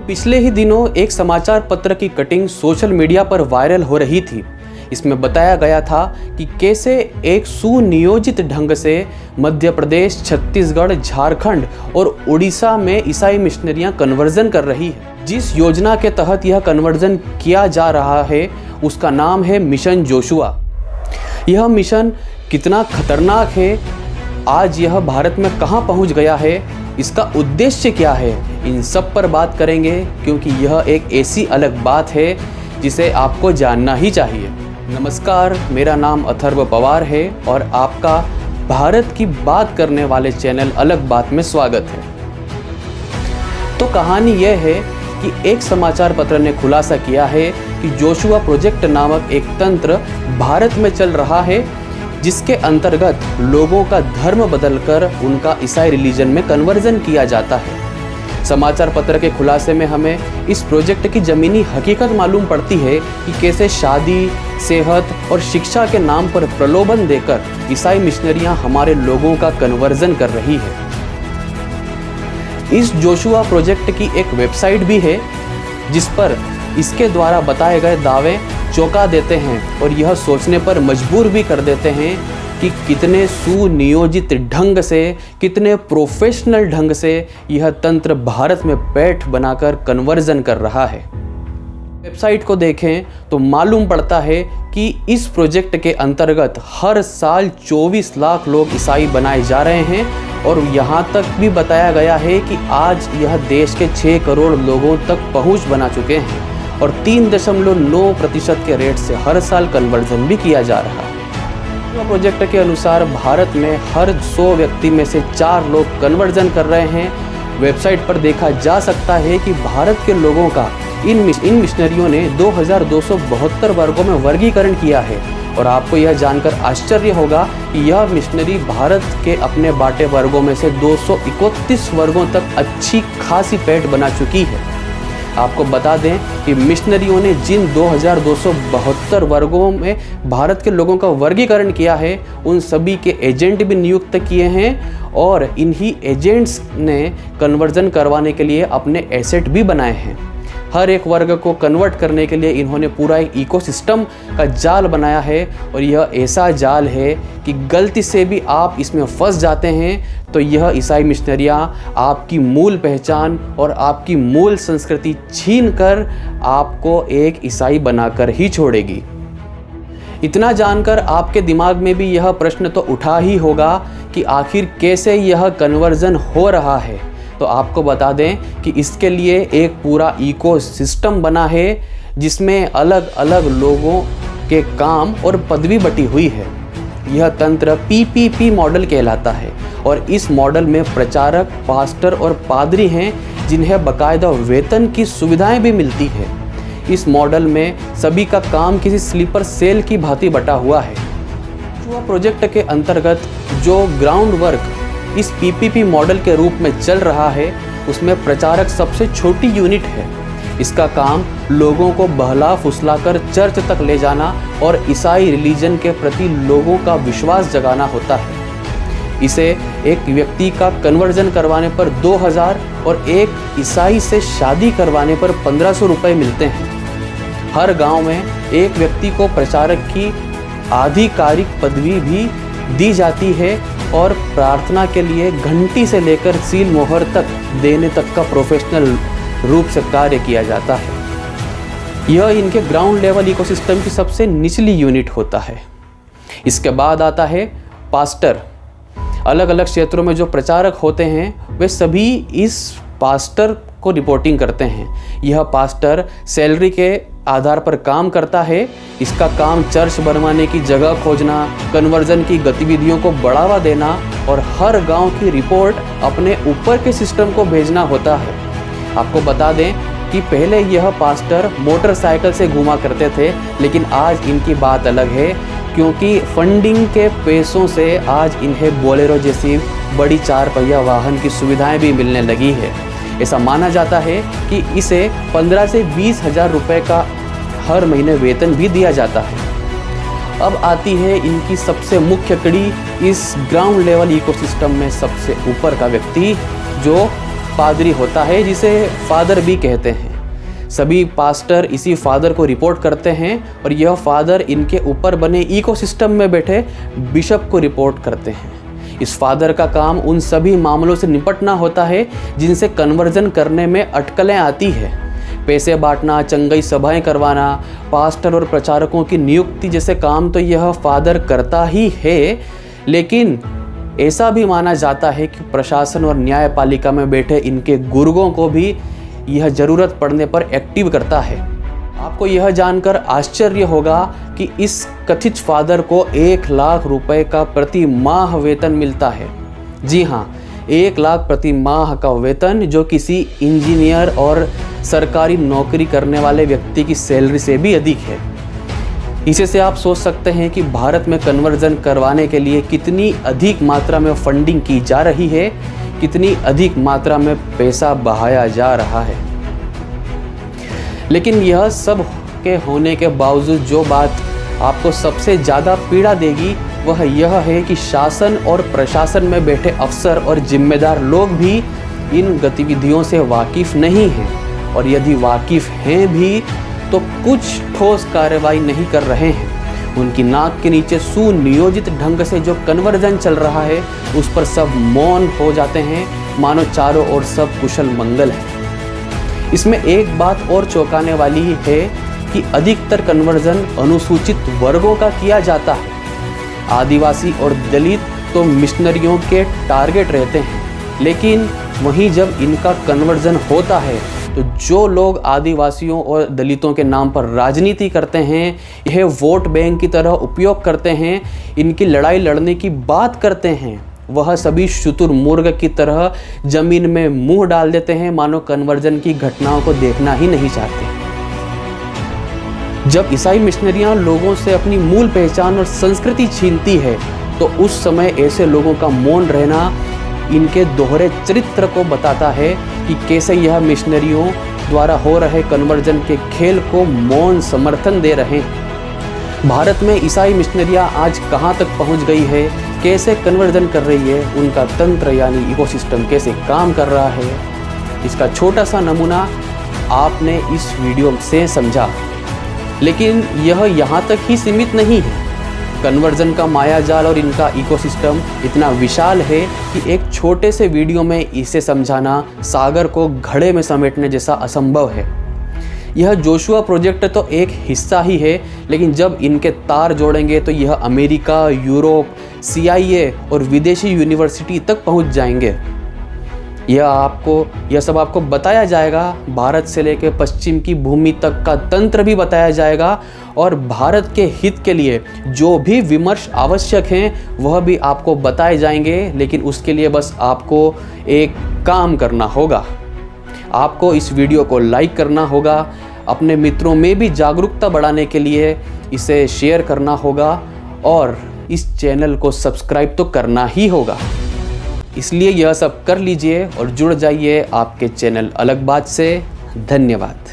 पिछले ही दिनों एक समाचार पत्र की कटिंग सोशल मीडिया पर वायरल हो रही थी। इसमें बताया गया था कि कैसे एक सुनियोजित ढंग से मध्य प्रदेश, छत्तीसगढ़, झारखंड और उड़ीसा में ईसाई मिशनरियां कन्वर्जन कर रही है। जिस योजना के तहत यह कन्वर्जन किया जा रहा है उसका नाम है मिशन जोशुआ। यह मिशन कितना खतरनाक है, आज यह भारत में कहां पहुंच गया है, इसका उद्देश्य क्या है, इन सब पर बात करेंगे, क्योंकि यह एक ऐसी अलग बात है जिसे आपको जानना ही चाहिए। नमस्कार, मेरा नाम अथर्व पवार है और आपका भारत की बात करने वाले चैनल अलग बात में स्वागत है। तो कहानी यह है कि एक समाचार पत्र ने खुलासा किया है कि जोशुआ प्रोजेक्ट नामक एक तंत्र भारत में चल रहा है, जिसके अंतर्गत लोगों का धर्म बदलकर उनका ईसाई रिलीजन में कन्वर्जन किया जाता है। समाचार पत्र के खुलासे में हमें इस प्रोजेक्ट की ज़मीनी हकीकत मालूम पड़ती है कि कैसे शादी, सेहत और शिक्षा के नाम पर प्रलोभन देकर ईसाई मिशनरियां हमारे लोगों का कन्वर्जन कर रही है। इस जोशुआ प्रोजेक्ट की एक वेबसाइट भी है जिस पर इसके द्वारा बताए गए दावे चौंका देते हैं और यह सोचने पर मजबूर भी कर देते हैं कि कितने सुनियोजित ढंग से, कितने प्रोफेशनल ढंग से यह तंत्र भारत में पैठ बनाकर कन्वर्जन कर रहा है। वेबसाइट को देखें तो मालूम पड़ता है कि इस प्रोजेक्ट के अंतर्गत हर साल 24 लाख लोग ईसाई बनाए जा रहे हैं और यहाँ तक भी बताया गया है कि आज यह देश के 6 करोड़ लोगों तक पहुँच बना चुके हैं और 3.9% के रेट से हर साल कन्वर्जन भी किया जा रहा है। प्रोजेक्ट के अनुसार भारत में हर 100 व्यक्ति में से 4 लोग कन्वर्जन कर रहे हैं। वेबसाइट पर देखा जा सकता है कि भारत के लोगों का इन मिशनरियों ने 2272 वर्गों में वर्गीकरण किया है और आपको यह जानकर आश्चर्य होगा कि यह मिशनरी भारत के अपने बांटे वर्गों में से 231 वर्गों तक अच्छी खासी पैठ बना चुकी है। आपको बता दें कि मिशनरियों ने जिन 2272 वर्गों में भारत के लोगों का वर्गीकरण किया है उन सभी के एजेंट भी नियुक्त किए हैं और इन्हीं एजेंट्स ने कन्वर्जन करवाने के लिए अपने एसेट भी बनाए हैं। हर एक वर्ग को कन्वर्ट करने के लिए इन्होंने पूरा एक इकोसिस्टम का जाल बनाया है और यह ऐसा जाल है कि गलती से भी आप इसमें फंस जाते हैं तो यह ईसाई मिशनरियाँ आपकी मूल पहचान और आपकी मूल संस्कृति छीन कर आपको एक ईसाई बनाकर ही छोड़ेगी। इतना जानकर आपके दिमाग में भी यह प्रश्न तो उठा ही होगा कि आखिर कैसे यह कन्वर्जन हो रहा है। तो आपको बता दें कि इसके लिए एक पूरा इकोसिस्टम बना है जिसमें अलग अलग लोगों के काम और पदवी बटी हुई है। यह तंत्र PPP मॉडल कहलाता है और इस मॉडल में प्रचारक, पास्टर और पादरी हैं जिन्हें बाकायदा वेतन की सुविधाएं भी मिलती है। इस मॉडल में सभी का काम किसी स्लीपर सेल की भांति बटा हुआ है। जोशुआ प्रोजेक्ट के अंतर्गत जो ग्राउंड वर्क इस PPP मॉडल के रूप में चल रहा है उसमें प्रचारक सबसे छोटी यूनिट है। इसका काम लोगों को बहला फुसलाकर चर्च तक ले जाना और ईसाई रिलीजन के प्रति लोगों का विश्वास जगाना होता है। इसे एक व्यक्ति का कन्वर्जन करवाने पर 2000 और एक ईसाई से शादी करवाने पर 1500 रुपये मिलते हैं। हर गांव में एक व्यक्ति को प्रचारक की आधिकारिक पदवी भी दी जाती है और प्रार्थना के लिए घंटी से लेकर सील मोहर तक देने तक का प्रोफेशनल रूप से कार्य किया जाता है। यह इनके ग्राउंड लेवल इकोसिस्टम की सबसे निचली यूनिट होता है। इसके बाद आता है पास्टर। अलग अलग क्षेत्रों में जो प्रचारक होते हैं वे सभी इस पास्टर को रिपोर्टिंग करते हैं। यह पास्टर सैलरी के आधार पर काम करता है। इसका काम चर्च बनवाने की जगह खोजना, कन्वर्जन की गतिविधियों को बढ़ावा देना और हर गांव की रिपोर्ट अपने ऊपर के सिस्टम को भेजना होता है। आपको बता दें कि पहले यह पास्टर मोटरसाइकिल से घूमा करते थे, लेकिन आज इनकी बात अलग है क्योंकि फंडिंग के पैसों से आज इन्हें बोलेरो जैसी बड़ी 4 पहिया वाहन की सुविधाएं भी मिलने लगी है। ऐसा माना जाता है कि इसे 15 से 20 हज़ार रुपये का हर महीने वेतन भी दिया जाता है। अब आती है इनकी सबसे मुख्य कड़ी, इस ग्राउंड लेवल इकोसिस्टम में सबसे ऊपर का व्यक्ति जो पादरी होता है जिसे फादर भी कहते हैं। सभी पास्टर इसी फादर को रिपोर्ट करते हैं और यह फादर इनके ऊपर बने इकोसिस्टम में बैठे बिशप को रिपोर्ट करते हैं। इस फादर का काम उन सभी मामलों से निपटना होता है जिनसे कन्वर्जन करने में अटकलें आती है। पैसे बांटना, चंगाई सभाएं करवाना, पास्टर और प्रचारकों की नियुक्ति जैसे काम तो यह फादर करता ही है, लेकिन ऐसा भी माना जाता है कि प्रशासन और न्यायपालिका में बैठे इनके गुर्गों को भी यह ज़रूरत पड़ने पर एक्टिव करता है। आपको यह जानकर आश्चर्य होगा कि इस कथित फादर को 1 लाख रुपए का प्रति माह वेतन मिलता है। जी हाँ, 1 लाख प्रति माह का वेतन, जो किसी इंजीनियर और सरकारी नौकरी करने वाले व्यक्ति की सैलरी से भी अधिक है। इसे से आप सोच सकते हैं कि भारत में कन्वर्जन करवाने के लिए कितनी अधिक मात्रा में फंडिंग की जा रही है, कितनी अधिक मात्रा में पैसा बहाया जा रहा है। लेकिन यह सब के होने के बावजूद जो बात आपको सबसे ज़्यादा पीड़ा देगी वह यह है कि शासन और प्रशासन में बैठे अफसर और जिम्मेदार लोग भी इन गतिविधियों से वाकिफ़ नहीं हैं, और यदि वाकिफ़ हैं भी तो कुछ ठोस कार्रवाई नहीं कर रहे हैं। उनकी नाक के नीचे सुनियोजित ढंग से जो कन्वर्जन चल रहा है उस पर सब मौन हो जाते हैं, मानो चारों ओर सब कुशल मंगल है। इसमें एक बात और चौंकाने वाली है कि अधिकतर कन्वर्जन अनुसूचित वर्गों का किया जाता है। आदिवासी और दलित तो मिशनरियों के टारगेट रहते हैं, लेकिन वहीं जब इनका कन्वर्जन होता है तो जो लोग आदिवासियों और दलितों के नाम पर राजनीति करते हैं, यह वोट बैंक की तरह उपयोग करते हैं, इनकी लड़ाई लड़ने की बात करते हैं, वह सभी शुतुरमुर्ग की तरह जमीन में मुंह डाल देते हैं, मानो कन्वर्जन की घटनाओं को देखना ही नहीं चाहते। जब ईसाई मिशनरियां लोगों से अपनी मूल पहचान और संस्कृति छीनती है तो उस समय ऐसे लोगों का मौन रहना इनके दोहरे चरित्र को बताता है कि कैसे यह मिशनरियों द्वारा हो रहे कन्वर्जन के खेल को मौन समर्थन दे रहे हैं। भारत में ईसाई मिशनरियां आज कहां तक पहुंच गई है, कैसे कन्वर्जन कर रही है, उनका तंत्र यानी इकोसिस्टम कैसे काम कर रहा है, इसका छोटा सा नमूना आपने इस वीडियो से समझा। लेकिन यह यहाँ तक ही सीमित नहीं है। कन्वर्जन का मायाजाल और इनका इकोसिस्टम इतना विशाल है कि एक छोटे से वीडियो में इसे समझाना सागर को घड़े में समेटने जैसा असंभव है। यह जोशुआ प्रोजेक्ट तो एक हिस्सा ही है, लेकिन जब इनके तार जोड़ेंगे तो यह अमेरिका, यूरोप, CIA और विदेशी यूनिवर्सिटी तक पहुंच जाएंगे। यह सब आपको बताया जाएगा। भारत से लेकर पश्चिम की भूमि तक का तंत्र भी बताया जाएगा, और भारत के हित के लिए जो भी विमर्श आवश्यक हैं वह भी आपको बताए जाएंगे। लेकिन उसके लिए बस आपको एक काम करना होगा, आपको इस वीडियो को लाइक करना होगा, अपने मित्रों में भी जागरूकता बढ़ाने के लिए इसे शेयर करना होगा, और इस चैनल को सब्सक्राइब तो करना ही होगा। इसलिए यह सब कर लीजिए और जुड़ जाइए आपके चैनल अलग बात से। धन्यवाद।